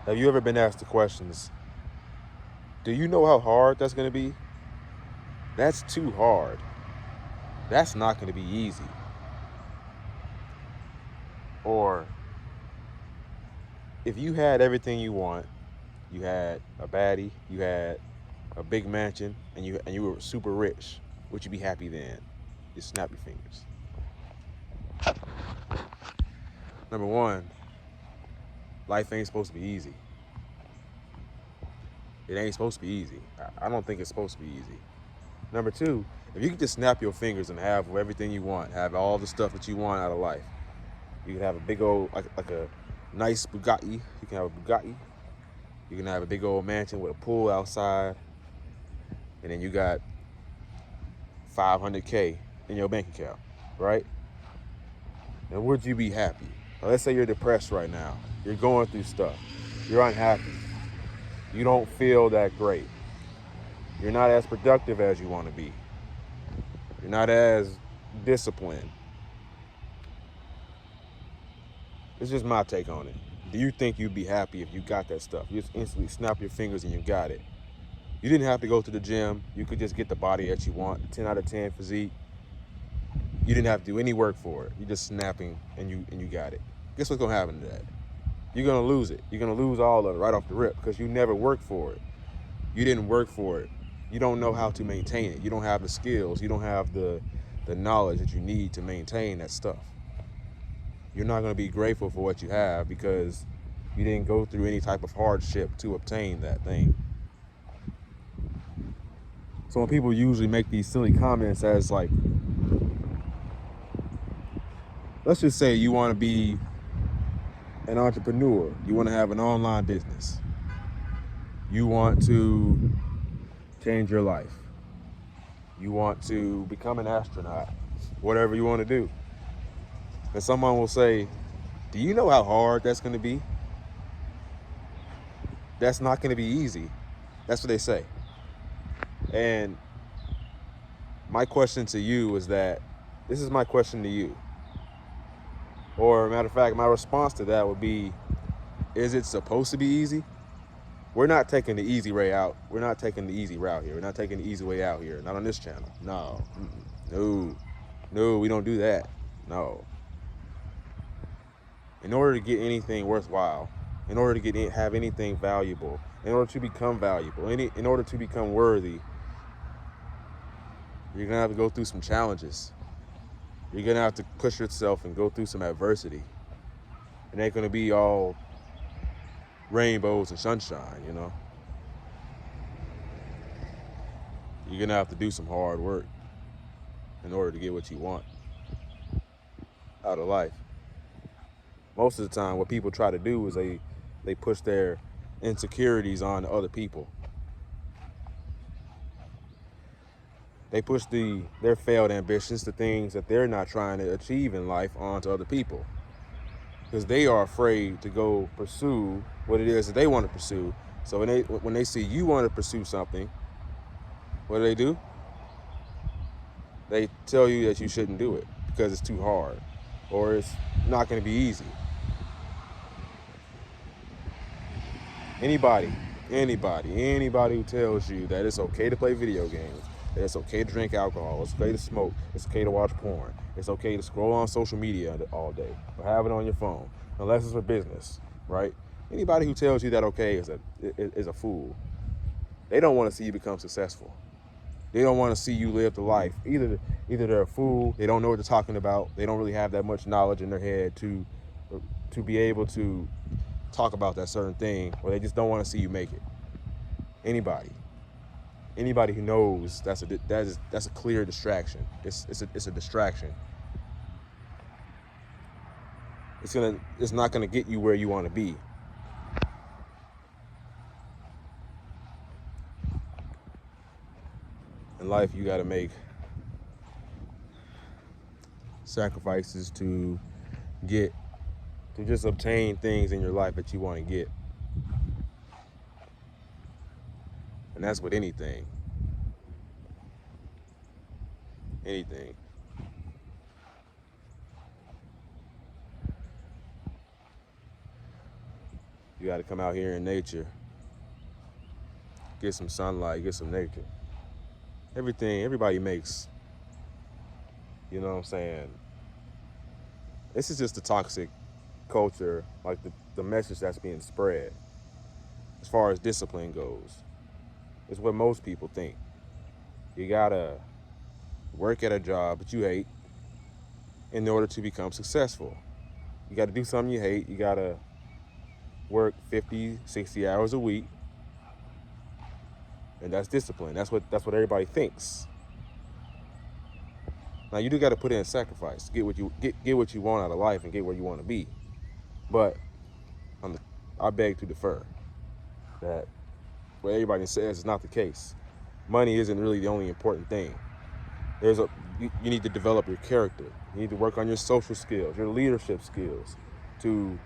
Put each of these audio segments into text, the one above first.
Have you ever been asked the questions, do you know how hard that's going to be? That's too hard. That's not going to be easy. Or if you had everything you want, you had a baddie, you had a big mansion, and you were super rich, would you be happy then? You snap your fingers. Number one, life ain't supposed to be easy. It ain't supposed to be easy. I don't think it's supposed to be easy. Number two, if you could just snap your fingers and have everything you want, have all the stuff that you want out of life, you can have a big old, like a nice Bugatti. You can have a Bugatti. You can have a big old mansion with a pool outside, and then you got 500K in your bank account, right? And would you be happy? Now, let's say you're depressed right now. You're going through stuff. You're unhappy. You don't feel that great. You're not as productive as you want to be. You're not as disciplined. It's just my take on it. Do you think you'd be happy if you got that stuff? You just instantly snap your fingers and you got it. You didn't have to go to the gym. You could just get the body that you want, 10 out of 10 physique. You didn't have to do any work for it. You just snapping and you got it. Guess what's gonna happen to that? You're gonna lose it. You're gonna lose all of it right off the rip because you never worked for it. You didn't work for it. You don't know how to maintain it. You don't have the skills. You don't have the knowledge that you need to maintain that stuff. You're not gonna be grateful for what you have because you didn't go through any type of hardship to obtain that thing. So when people usually make these silly comments as like, let's just say you want to be an entrepreneur, you want to have an online business, you want to change your life, you want to become an astronaut, whatever you want to do. And someone will say, do you know how hard that's going to be? That's not going to be easy. That's what they say. And my question to you is that, this is my question to you. Or matter of fact, my response to that would be, is it supposed to be easy? We're not taking the easy way out. We're not taking the easy route here. We're not taking the easy way out here. Not on this channel. No. No. No, we don't do that. No. In order to get anything worthwhile, in order to have anything valuable, in order to become valuable, in order to become worthy, you're gonna have to go through some challenges. You're gonna have to push yourself and go through some adversity. It ain't gonna be all rainbows and sunshine, you know. You're gonna have to do some hard work in order to get what you want out of life. Most of the time, what people try to do is they push their insecurities on other people. They push their failed ambitions, the things that they're not trying to achieve in life, onto other people, because they are afraid to go pursue what it is that they want to pursue. So when they see you want to pursue something, what do? They tell you that you shouldn't do it because it's too hard or it's not going to be easy. Anybody who tells you that it's okay to play video games, that it's okay to drink alcohol, it's okay to smoke, it's okay to watch porn, it's okay to scroll on social media all day or have it on your phone, unless it's for business, right? Anybody who tells you that okay is a fool. They don't want to see you become successful. They don't want to see you live the life. Either they're a fool, they don't know what they're talking about, they don't really have that much knowledge in their head to be able to talk about that certain thing, or they just don't want to see you make it. Anybody who knows that's a clear distraction. It's a distraction. It's not gonna get you where you want to be. In life, you got to make sacrifices to just obtain things in your life that you want to get. And that's with anything. Anything. You got to come out here in nature, get some sunlight, get some nature. Everybody makes, you know what I'm saying? This is just the toxic culture, like the message that's being spread as far as discipline goes. It's what most people think. You gotta work at a job that you hate in order to become successful. You gotta do something you hate. You gotta work 50, 60 hours a week. And that's discipline. That's what everybody thinks. Now you do gotta put in sacrifice, get what you want out of life and get where you want to be. But I beg to defer that what everybody says is not the case. Money isn't really the only important thing. You need to develop your character. You need to work on your social skills, your leadership skills, to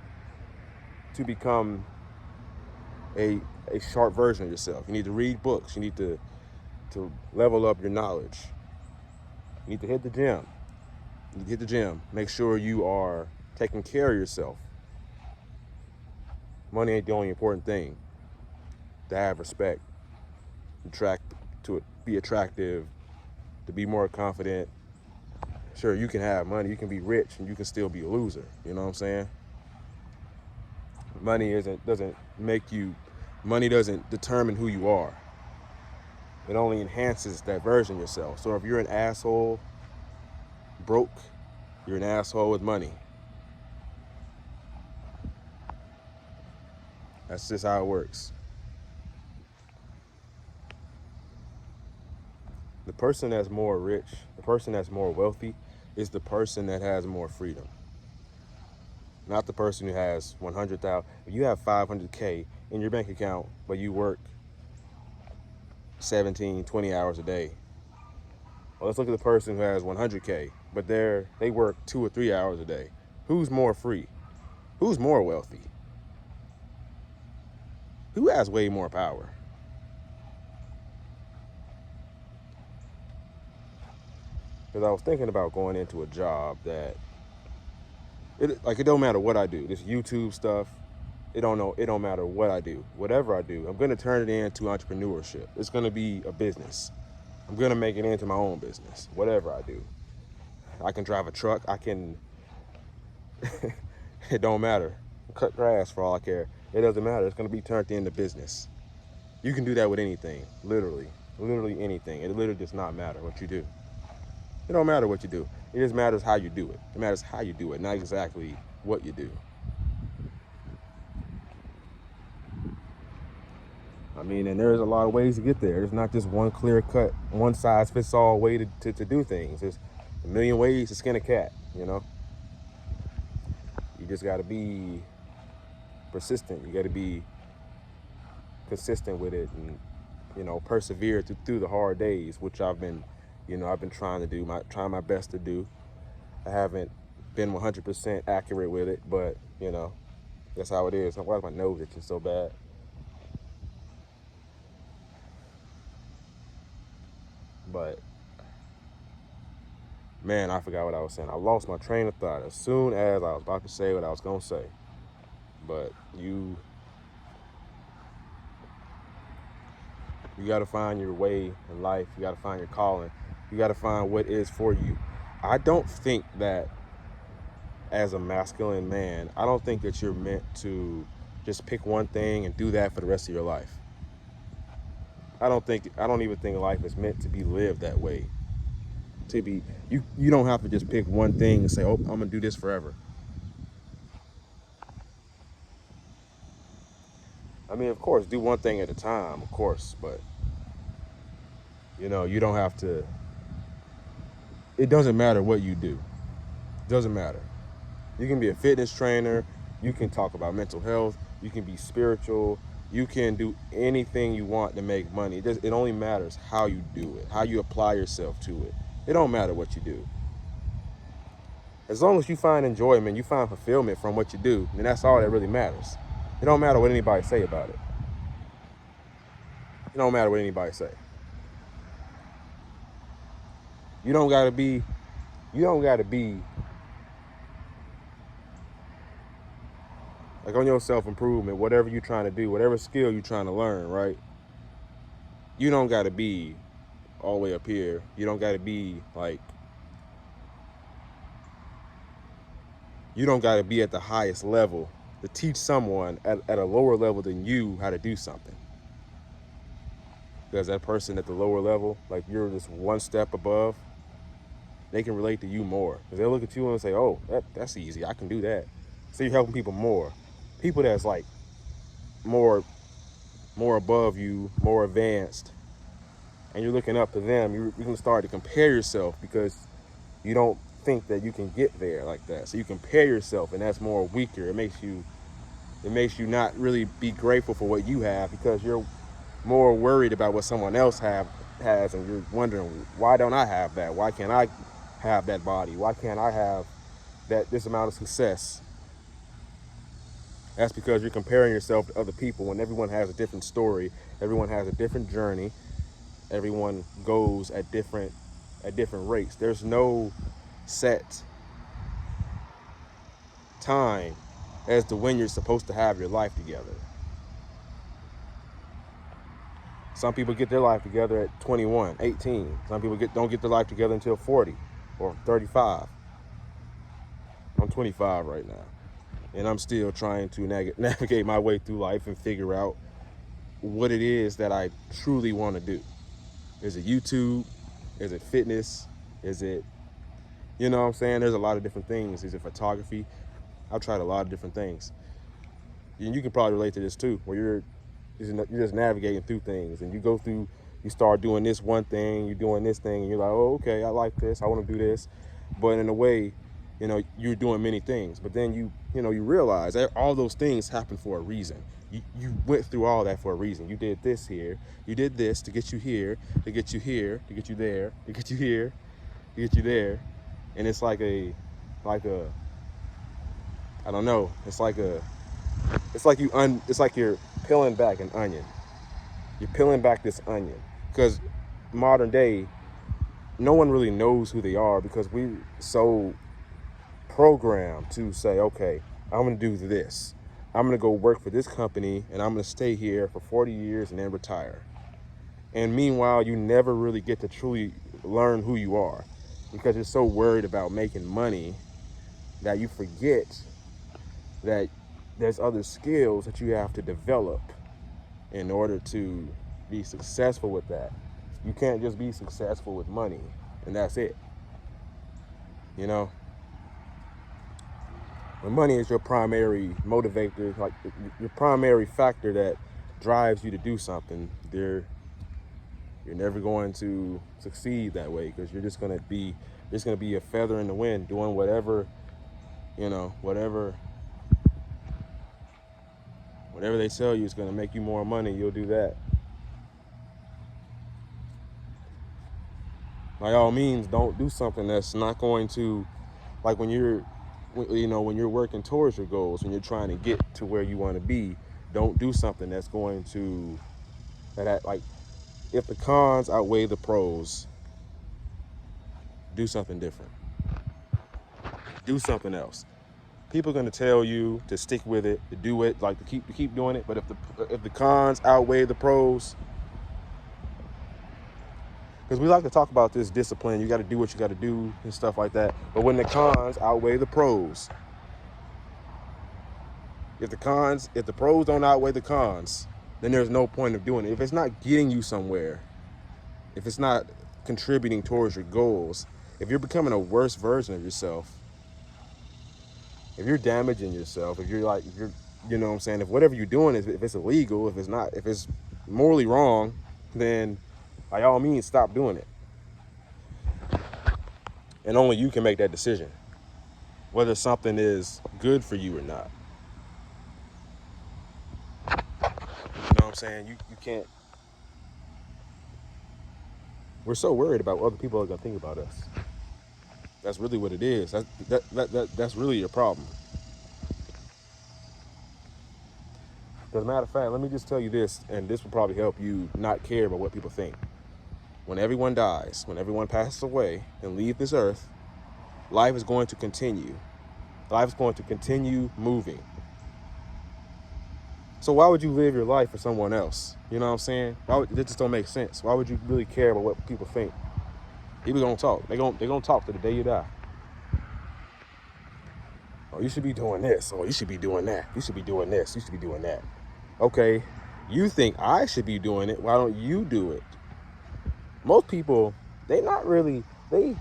become a sharp version of yourself. You need to read books. You need to level up your knowledge. You need to hit the gym. You need to hit the gym. Make sure you are taking care of yourself. Money ain't the only important thing. To have respect, to be attractive, to be more confident. Sure, you can have money, you can be rich, and you can still be a loser. You know what I'm saying? Money doesn't determine who you are. It only enhances that version of yourself. So if you're an asshole broke, you're an asshole with money. That's just how it works. The person that's more rich, the person that's more wealthy, is the person that has more freedom. Not the person who has 100,000. If you have 500K in your bank account, but you work 17, 20 hours a day. Well, let's look at the person who has 100K, but they work 2 or 3 hours a day. Who's more free? Who's more wealthy? Who has way more power? Because I was thinking about going into a job that it don't matter what I do. This YouTube stuff, it don't matter what I do. Whatever I do, I'm gonna turn it into entrepreneurship. It's gonna be a business. I'm gonna make it into my own business. Whatever I do, I can drive a truck. I can. It don't matter. Cut grass for all I care. It doesn't matter. It's gonna be turned into business. You can do that with anything, literally anything. It literally does not matter what you do. It don't matter what you do. It just matters how you do it. It matters how you do it, not exactly what you do. I mean, and there's a lot of ways to get there. There's not just one clear cut, one size fits all way to do things. There's a million ways to skin a cat, you know? You just gotta be persistent. You gotta be consistent with it and, persevere through the hard days, which I've been trying to do, trying my best to do. I haven't been 100% accurate with it, but, that's how it is. Why is my nose itching so bad? But, man, I forgot what I was saying. I lost my train of thought as soon as I was about to say what I was going to say. But you got to find your way in life. You got to find your calling. You got to find what is for you. I don't think that as a masculine man, I don't think that you're meant to just pick one thing and do that for the rest of your life. I don't even think life is meant to be lived that way. You don't have to just pick one thing and say, oh, I'm gonna do this forever. I mean, of course, do one thing at a time, of course, but you don't have to. It doesn't matter what you do. It doesn't matter. You can be a fitness trainer. You can talk about mental health. You can be spiritual. You can do anything you want to make money. It only matters how you do it, how you apply yourself to it. It don't matter what you do. As long as you find enjoyment, you find fulfillment from what you do, then that's all that really matters. It don't matter what anybody say about it. It don't matter what anybody say. You don't gotta be like on your self-improvement, whatever you're trying to do, whatever skill you're trying to learn, right? You don't got to be all the way up here. You don't got to be like, you don't got to be at the highest level to teach someone at a lower level than you how to do something. Because that person at the lower level, like you're just one step above, they can relate to you more. Because they'll look at you and say, oh, that's easy. I can do that. So you're helping people more. People that's like more above you, more advanced, and you're looking up to them, you're going to start to compare yourself because you don't think that you can get there like that. So you compare yourself, and that's more weaker. It makes you not really be grateful for what you have because you're more worried about what someone else has, and you're wondering, why don't I have that? Why can't I have that body? Why can't I have this amount of success? That's because you're comparing yourself to other people when everyone has a different story, everyone has a different journey, everyone goes at different rates. There's no set time as to when you're supposed to have your life together. Some people get their life together at 21, 18. Some people don't get their life together until 40 or 35. I'm 25 right now, and I'm still trying to navigate my way through life and figure out what it is that I truly want to do. Is it YouTube? Is it fitness? Is it, you know what I'm saying? There's a lot of different things. Is it photography? I've tried a lot of different things. And you can probably relate to this too, where you're just navigating through things, and you start doing this one thing, you're doing this thing, and you're like, oh, okay, I like this, I want to do this. But in a way, you're doing many things. But then you realize that all those things happen for a reason. You went through all that for a reason. You did this here, you did this to get you here, to get you here, to get you there, to get you here, to get you there. And it's like I don't know, it's like you're peeling back an onion. You're peeling back this onion. Because modern day, no one really knows who they are because we're so programmed to say, okay, I'm going to do this. I'm going to go work for this company and I'm going to stay here for 40 years and then retire. And meanwhile, you never really get to truly learn who you are because you're so worried about making money that you forget that there's other skills that you have to develop in order to be successful with that. You can't just be successful with money and that's it. When money is your primary motivator, like your primary factor that drives you to do something, you're never going to succeed that way because you're just going to be a feather in the wind doing whatever they tell you is going to make you more money, you'll do that. By all means, don't do something that's not going to, like when you're working towards your goals, when you're trying to get to where you want to be, don't do something that's going to, like, if the cons outweigh the pros, do something different. Do something else. People are going to tell you to stick with it, to do it, like to keep doing it. But if the cons outweigh the pros, because we like to talk about this discipline, you got to do what you got to do and stuff like that. But when the cons outweigh the pros, if the pros don't outweigh the cons, then there's no point of doing it. If it's not getting you somewhere, if it's not contributing towards your goals, if you're becoming a worse version of yourself, if you're damaging yourself, if you're you know what I'm saying, if whatever you're doing if it's illegal, if it's morally wrong, then by all means stop doing it. And only you can make that decision, whether something is good for you or not. You know what I'm saying? You can't. We're so worried about what other people are gonna think about us. That's really what it is. That's really your problem. As a matter of fact, let me just tell you this, and this will probably help you not care about what people think. When everyone dies, when everyone passes away and leaves this earth, life is going to continue. Life is going to continue moving. So why would you live your life for someone else? You know what I'm saying? It just don't make sense. Why would you really care about what people think? People gonna talk. They gonna talk to the day you die. Oh, you should be doing this. Oh, you should be doing that. You should be doing this. You should be doing that. Okay, you think I should be doing it. Why don't you do it? Most people, they not really, they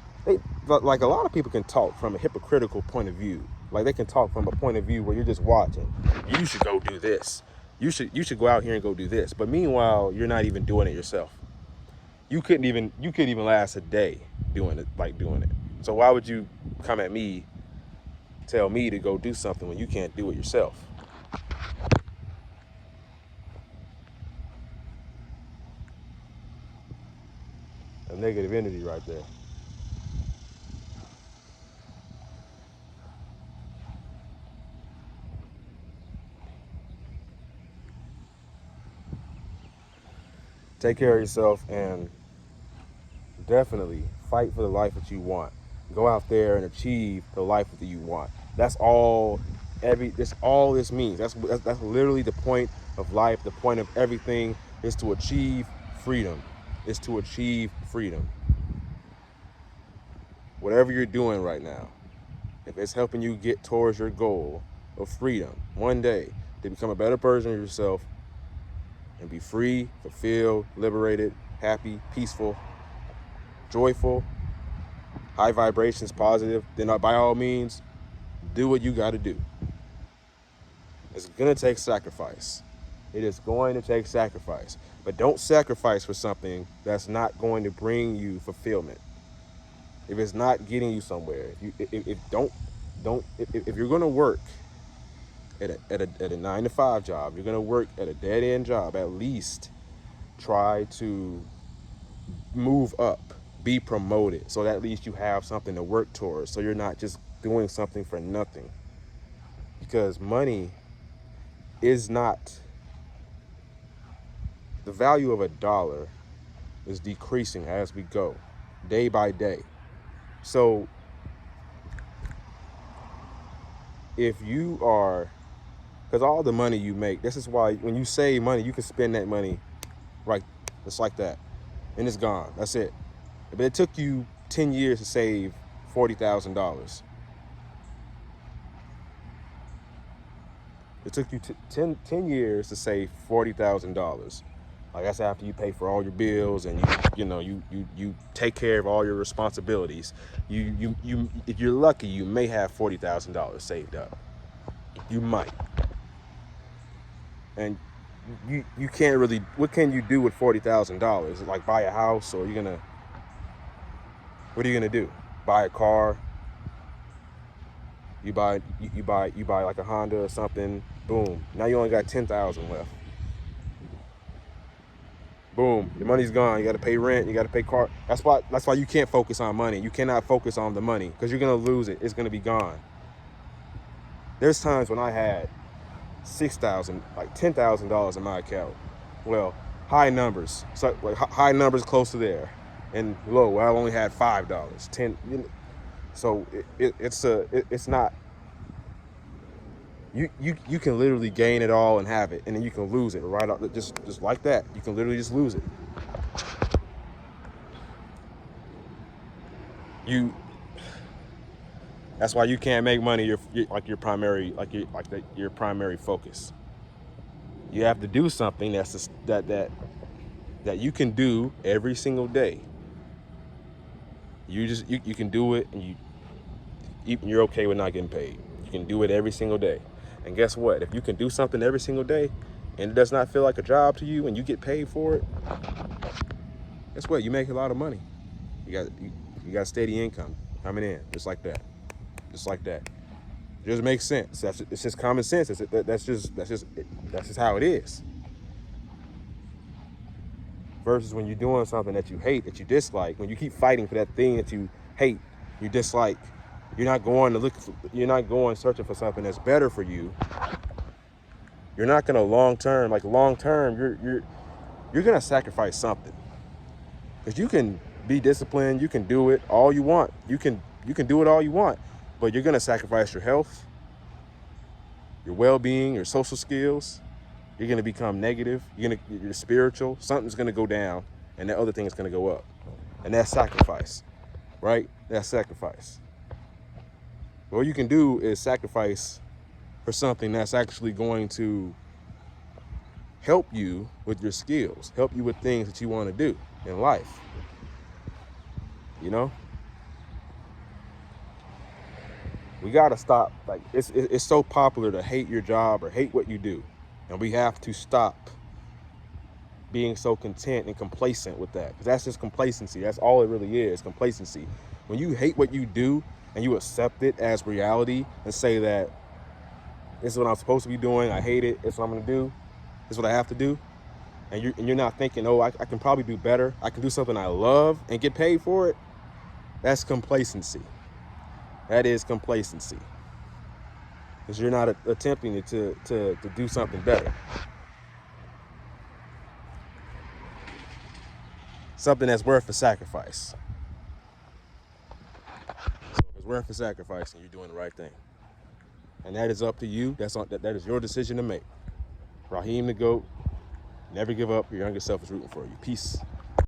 like a lot of people can talk from a hypocritical point of view. Like they can talk from a point of view where you're just watching. You should go do this. You should go out here and go do this. But meanwhile, you're not even doing it yourself. You couldn't even last a day doing it. So why would you come at me, tell me to go do something when you can't do it yourself? A negative energy right there. Take care of yourself and definitely fight for the life that you want. Go out there and achieve the life that you want. That's all all this means. That's literally the point of life. The point of everything is to achieve freedom. Is to achieve freedom. Whatever you're doing right now, if it's helping you get towards your goal of freedom, one day to become a better version of yourself and be free, fulfilled, liberated, happy, peaceful, joyful, high vibrations, positive, then by all means, do what you got to do. It's going to take sacrifice. It is going to take sacrifice. But don't sacrifice for something that's not going to bring you fulfillment. If it's not getting you somewhere, if you're going to work at a 9-to-5 job, you're going to work at a dead-end job, at least try to move up, be promoted, so that at least you have something to work towards, so you're not just doing something for nothing. Because money is not, the value of $1 is decreasing as we go, day by day. So if you are, because all the money you make, this is why when you save money, you can spend that money right just like that, and it's gone. That's it. But it took you 10 years to save $40,000. It took you 10 years to save $40,000. Like that's after you pay for all your bills and you take care of all your responsibilities. You if you're lucky, you may have $40,000 saved up. You might. And you can't really, what can you do with $40,000? Like buy a house, or what are you gonna do? Buy a car? You buy like a Honda or something. Boom. Now you only got 10,000 left. Boom. Your money's gone. You got to pay rent. You got to pay car. That's why you can't focus on money. You cannot focus on the money because you're gonna lose it. It's gonna be gone. There's times when I had $6,000, like $10,000 in my account. Well, high numbers. So like high numbers close to there, and low. I only had $5, 10. So it's not. You can literally gain it all and have it, and then you can lose it right off, just like that. You can literally just lose it. That's why you can't make money your primary focus. You have to do something that you can do every single day. You can do it, and you're okay with not getting paid. You can do it every single day. And guess what? If you can do something every single day and it does not feel like a job to you and you get paid for it, guess what? You make a lot of money. You got steady income coming in, just like that. Just like that. It just makes sense. It's just common sense. That's just how it is. Versus when you're doing something that you hate, that you dislike, when you keep fighting for that thing that you hate, you dislike, you're not going searching for something that's better for you. You're not gonna long term, you're gonna sacrifice something. Because you can be disciplined, you can do it all you want. You can do it all you want, but you're gonna sacrifice your health, your well-being, your social skills. You're going to become negative. You're spiritual. Something's going to go down, and the other thing is going to go up. And that's sacrifice, right? That's sacrifice. What you can do is sacrifice for something that's actually going to help you with your skills, help you with things that you want to do in life. You know? We got to stop. Like, it's so popular to hate your job or hate what you do. And we have to stop being so content and complacent with that. Because that's just complacency. That's all it really is, complacency. When you hate what you do and you accept it as reality and say that this is what I'm supposed to be doing, I hate it, it's what I'm going to do, this is what I have to do, and you're not thinking, oh, I can probably do better, I can do something I love and get paid for it, that's complacency. That is complacency. Because you're not attempting to do something better. Something that's worth the sacrifice. So if it's worth the sacrifice, and you're doing the right thing. And that is up to you. That is your decision to make. Raheem the GOAT. Never give up. Your younger self is rooting for you. Peace.